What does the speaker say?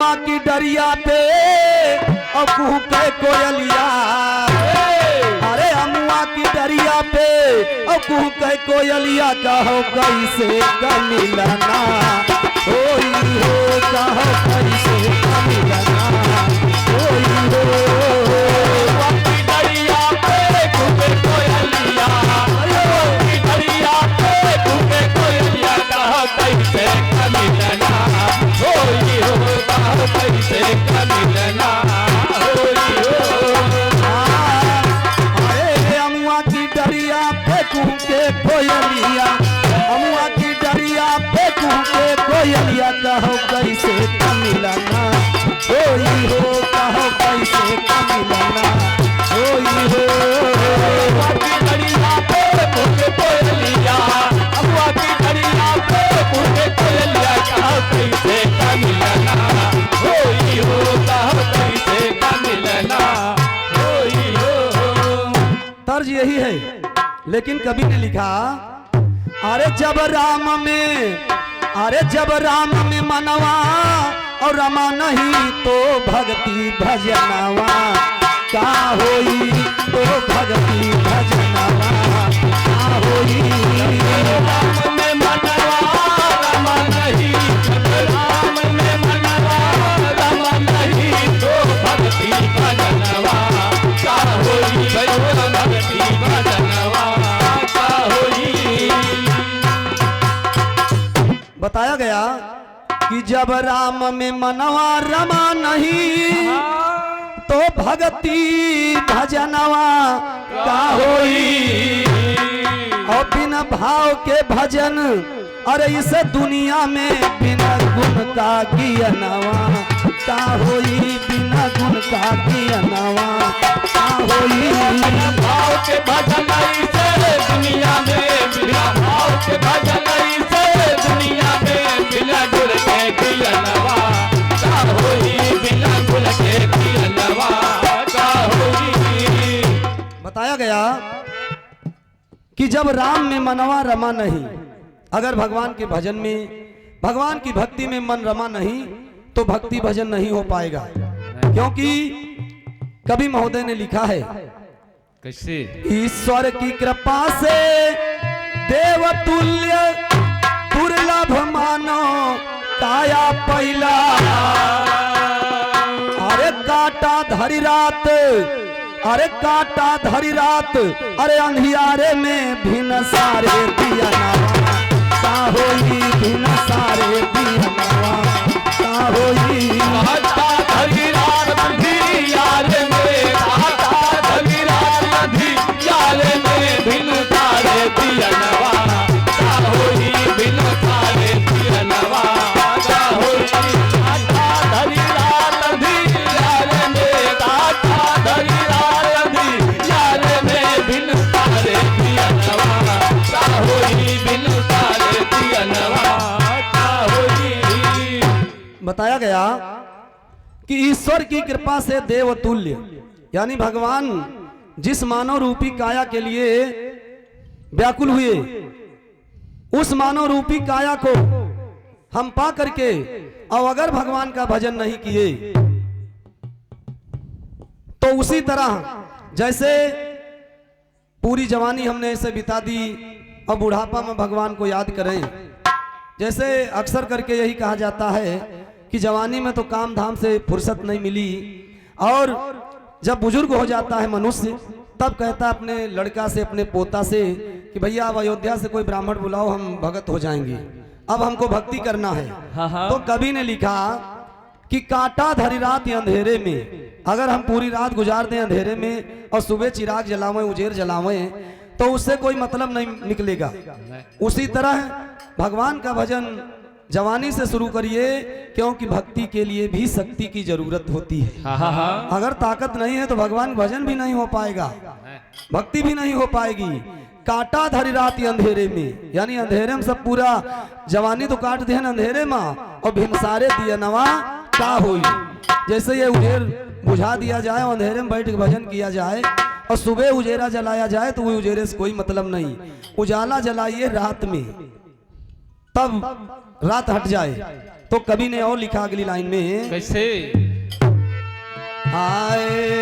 की डरिया पे और कुहू के कोयलिया, अरे अमुआ की डरिया पे और कुहू के कोयलिया, कहो कैसे कमिलना होई हो, कहो कैसे कमिलना होई हो। की डरिया पे कुहू के कोयलिया, की डरिया पे कुहू के कोयलिया, कहो कैसे कमिलना होई हो, कहो कैसे कमिलना होई हो। अरे अमुआ की डरिया पे कुहू के कोयलिया, अमुआ की डरिया पे कुहू के कोयलिया, कहो कैसे कमिलना होई हो, कहो कैसे कमिलना होई हो। की डरिया पे कुहू के कोयलिया, अमुआ की डरिया पे कुहू के कोयलिया, कहो कैसे कमिलना होई हो, कहो कैसे कमिलना होई हो। तर्ज यही है, लेकिन कवि ने लिखा अरे जब राम में, अरे जब राम में मनवा और रमा नहीं तो भक्ति भजनवा, का होई तो भक्ति भजनवा का होई। राम में मनवा रमा नहीं, राम में मनवा रमा नहीं तो भक्ति भजनवा का होई, भक्ति भजनवा का होई। बताया गया कि जब राम में मनवा रमा नहीं तो भक्ति भजनवा का होई। और बिना भाव के भजन, अरे इस दुनिया में बिना गुण का गियनवा का होई, बिना गुण का गियनवा का होई। भाव के भजन से दुनिया में, बिना भाव के भजन से दुनिया में, बिना गुण के गियनवा का होई, बिना गुण के गियनवा का होई। बताया गया कि जब राम में मनवा रमा नहीं, अगर भगवान के भजन में, भगवान की भक्ति में मन रमा नहीं तो भक्ति भजन नहीं हो पाएगा। क्योंकि कवि महोदय ने लिखा है कैसे, ईश्वर की कृपा से देवतुल्य दुर्लभ मानो काया पहिला, अरे काटा धरी रात, अरे काटा धरी रात, अरे अंधियारे में भिन्न सारे दिया नवा का होई, भिन्न सारे दिया नवा का होई। काटा धरी रात अंधियारे में, काटा धरी रात अंधियारे में, भिन्न सारे दियनवा का होई, भिन्न सारे दियनवा का होई। काटा धरी रात अंधियारे में, काटा धरी रात अंधियारे में, भिन्न सारे दियनवा का होई, भिन्न सारे दियनवा का होई। बताया गया कि ईश्वर की कृपा से देवतुल्य, यानी भगवान जिस मानव रूपी काया के लिए व्याकुल हुए, उस मानव रूपी काया को हम पा करके, और अगर भगवान का भजन नहीं किए तो उसी तरह जैसे पूरी जवानी हमने ऐसे बिता दी और बुढ़ापा में भगवान को याद करें। जैसे अक्सर करके यही कहा जाता है कि जवानी में तो काम धाम से फुर्सत नहीं मिली, और जब बुजुर्ग हो जाता है मनुष्य तब कहता है अपने लड़का से, अपने पोता से कि भैया अब अयोध्या से कोई ब्राह्मण बुलाओ, हम भगत हो जाएंगे, अब हमको भक्ति करना है। तो कवि ने लिखा कि काटा धरी रात अंधेरे में, अगर हम पूरी रात गुजार दें अंधेरे में और सुबह चिराग जलावें, उजेर जलावें, तो उससे कोई मतलब नहीं निकलेगा। उसी तरह भगवान का भजन जवानी से शुरू करिए, क्योंकि भक्ति के लिए भी शक्ति की जरूरत होती है। अगर ताकत नहीं है तो भगवान भजन भी नहीं हो पाएगा, भक्ति भी नहीं हो पाएगी। काटा धरी रात अंधेरे में, यानी अंधेरे में सब पूरा जवानी तो काट दे अंधेरे में, और भिनसारे दिया नवा का होई। जैसे ये उजेर बुझा दिया जाए, अंधेरे में बैठ के भजन किया जाए, और सुबह उजेरा जलाया जाए तो वो उजेरे से कोई मतलब नहीं। उजाला जलाइए रात में, तब रात हट जाए। तो कवि ने और लिखा अगली लाइन में, कैसे? आए